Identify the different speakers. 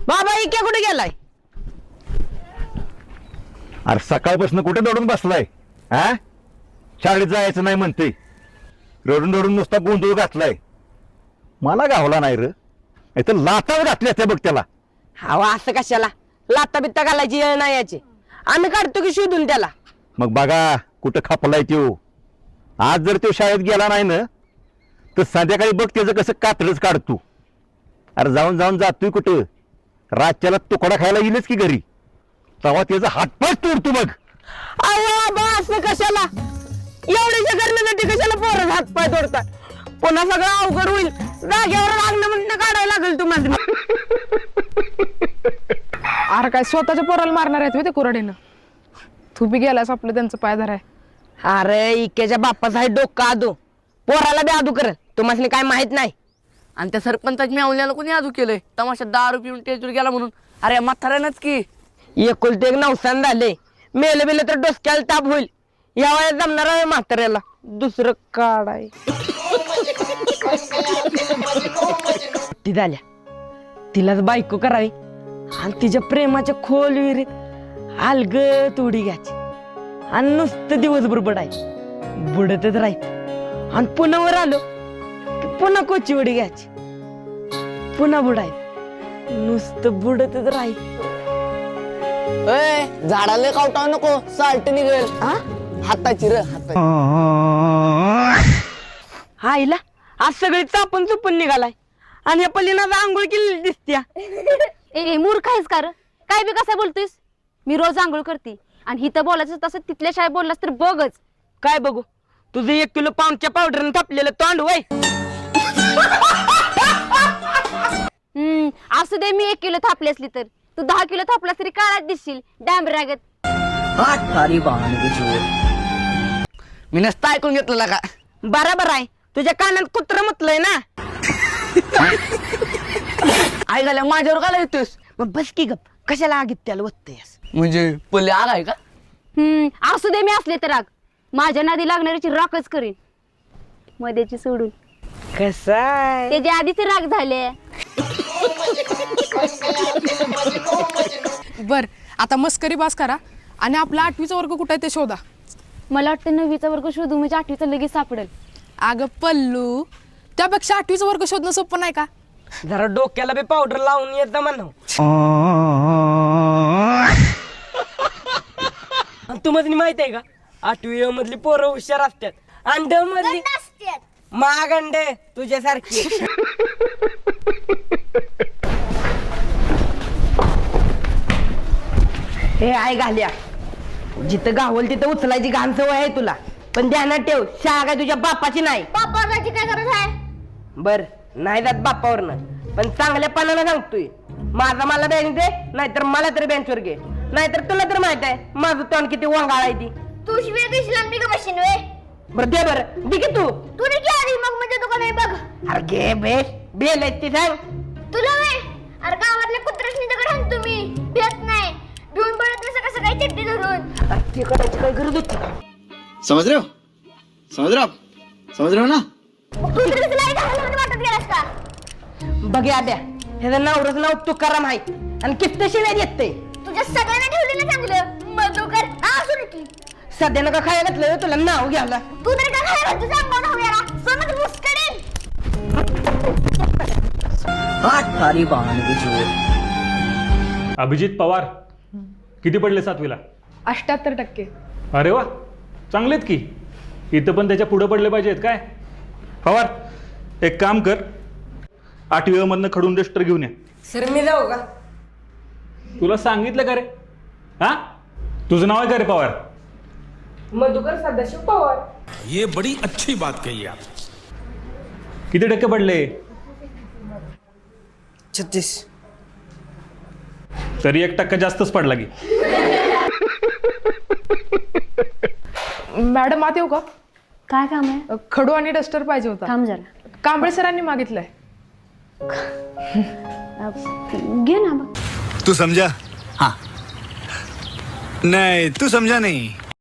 Speaker 1: बाबा इके कुठे गेलाय?
Speaker 2: अरे सकाळपासून कुठे दौडून बसलाय? हा, शाळेत जायचं नाही म्हणते, रडून रडून नुसता गोंधळ घातलाय. मला गावला नाही र, तर लातावर घातल्या त्या बघ त्याला.
Speaker 1: हवा असं कशाला, लाता बित्ता घालायची येळ नाही याची. आम्ही काढतो की शोधून त्याला.
Speaker 2: मग बघा कुठं खपलाय त्यो. आज जर तो शाळेत गेला नाही ना तर संध्याकाळी बघ त्याचं कसं कातडच काढतो. अरे जाऊन जाऊन जातोय कुठं, रातच्याला तुकडा खायला येईलच की घरी, तेव्हा त्याचा हातपाय तोडतो बघ.
Speaker 1: बाबा असं कशाला, एवढ्याच्या करण्यासाठी कशाला पोरं हातपाय तोडतात? पुन्हा सगळं अवघड होईल. जागेवर लागणं म्हणणं काढायला लागेल तुम्हाला.
Speaker 3: अरे काय स्वतःच्या पोराला मारणार आहेत ते कुऱ्हाडीनं? तू बी गेलास आपलं त्यांचं पाय धराय.
Speaker 1: अरे इकेच्या बाप्पाचा आहे डोकं आदू, पोराला बी आदू करल. तुम्हाला काय माहित नाही?
Speaker 4: आणि त्या सरपंचाची मेवल्याला कोणी आजू केलंय तमाशा दारू पिऊन टेजूर गेला म्हणून? अरे म्हाताऱ्यानंच की.
Speaker 1: एकुलते एक नवसान झाले, मेलं बिलं तर डोसक्याला ताप होईल. या वयात जमणार आहे म्हाताऱ्याला दुसरं काढाय. ती झाल्या, तिलाच बायको करावी आणि तिच्या प्रेमाच्या खोल विहिरीत अलगत उडी घ्यायची आणि नुसतं दिवसभर बुडायची, बुडतच राहायचं. आणि पुन्हा वर आलो की पुन्हा कोची उडी घ्यायची, पुन्हा बुडायचं, नुसतं बुडतच राहायचं.
Speaker 4: झाडाला कावटाव नको, साल्ट निघेल. हाताची र हाताची.
Speaker 1: आईला आज सगळी चापून चुपून निघालाय आणि या पल्लीनं आंघोळ केलेली दिसत्या.
Speaker 5: ए मूर्ख आहेस का? काय बी कसं बोलतोयस? मी रोज आंघोळ करते आणि हिथं बोलायचं तसं तिथल्या शाळेत बोललास तर बघच.
Speaker 1: काय बघू? तुझं 1 किलो पाऊंडच्या पावडरनं थापलेलं तोंड वय.
Speaker 5: असू दे, मी 1 किलो थापली असली तर तू 10 किलो थापला तरी काळात दिसशील डांबरागत.
Speaker 4: मी नसता ऐकून घेतलेला का?
Speaker 1: बरोबर आहे, तुझ्या कानात कुत्र मुतलंय ना.
Speaker 4: आई झाल्या माझ्यावर का येतोस?
Speaker 1: मग बस की गप, कशाला आगीत त्याला वत्तेस?
Speaker 4: म्हणजे पल्ले आग आहे का?
Speaker 5: असू दे, मी असले तर राग माझ्या नादी लागणाऱ्याची राखच करीन, मध्याची सोडून.
Speaker 1: कसाय
Speaker 5: त्याच्या आधीच राग झाले.
Speaker 3: बर आता मस्करी बास करा आणि आपला 8वीचा वर्ग कुठे आहे ते शोधा.
Speaker 5: मला वाटतं 9वीचा वर्ग शोधू म्हणजे 8वीचा लगेच सापडेल.
Speaker 3: अगं पल्लू, त्यापेक्षा 8वीचा वर्ग शोधणं सोपं नाही का?
Speaker 1: जरा डोक्याला बी पावडर लावून येत जा म्हणा. तुम्हाला माहित आहे का, 8वी मधली पोरं हुशार असतात आणि 10 मधली महागंडे तुझ्यासारखी. हे आहे घाल्या, जिथं गावल तिथं उचलायची घाण सवय आहे तुला, पण ध्यानात ठेव, शाळा काय तुझ्या बापाची नाही.
Speaker 5: बापाची काय गरज आहे?
Speaker 1: बर नाही जात बापावरनं, पण चांगल्या पानानं सांगतोय, माझा मला बेंच दे, नाहीतर मला तरी बेंचवर घे, नाहीतर तुला तर माहित आहे माझं तोंड किती वांगाळ आहे ती.
Speaker 5: तू शिवाय दिसला मी का बशीन वे?
Speaker 1: बरं दे, बरं दे की तू.
Speaker 5: तू रे की आधी मग म्हणजे तू का नाही बघ.
Speaker 1: अरे घे बेस, बेल आहे ती सांग.
Speaker 5: तुला वे? अरे गावातल्या कुत्र्याशी दगड हाण तुम्ही भेट नाही, भिवून पडत नसं कसं काय चिट्टी धरून.
Speaker 1: अरे ते करायची काय गरज होती?
Speaker 6: समझ रहे हो? समझ रहे हो आप? समझ रहे हो ना?
Speaker 5: तू तरी तुला घालून वाटत गेलास का?
Speaker 1: बघ आद्या, ह्याचं नावरच नाव तुकाराम आहे आणि किस्त शिवाय येते.
Speaker 5: तुझ्या सगळ्यांना ठेवलेलं चांगलं मधुकर असू की
Speaker 1: सध्यानं का खायला घातलं तुला नाव घ्यायला?
Speaker 5: तू तरी का खायला तुझा अंगावर हव्याला समज मुस्कडेन.
Speaker 7: अभिजित पवार किती पडले 7वीला?
Speaker 3: 78%.
Speaker 7: अरे वा, चांगलेत की. इथं पण त्याच्या पुढे पडले पाहिजेत काय? पवार एक काम कर, 8वी मधनं खडून डस्टर घेऊन या.
Speaker 1: सर मी जाऊ का?
Speaker 7: तुला सांगितलं का रे? हा, तुझं नाव आहे का रे पवार?
Speaker 1: मधुकर सदाशिव पवार.
Speaker 8: ये बड़ी अच्छी बात कही आप.
Speaker 7: किती टक्के पडले?
Speaker 1: 36.
Speaker 7: तरी 1% जास्तच पडला की.
Speaker 3: मॅडम आत येऊ का?
Speaker 5: काय काम आहे?
Speaker 3: खडू आणि डस्टर पाहिजे होता.
Speaker 5: थांब जरा.
Speaker 3: कांबळे सरांनी मागितलंय.
Speaker 5: घे ना बघ.
Speaker 6: तू समझा? हाँ. नहीं, तू समझा नहीं.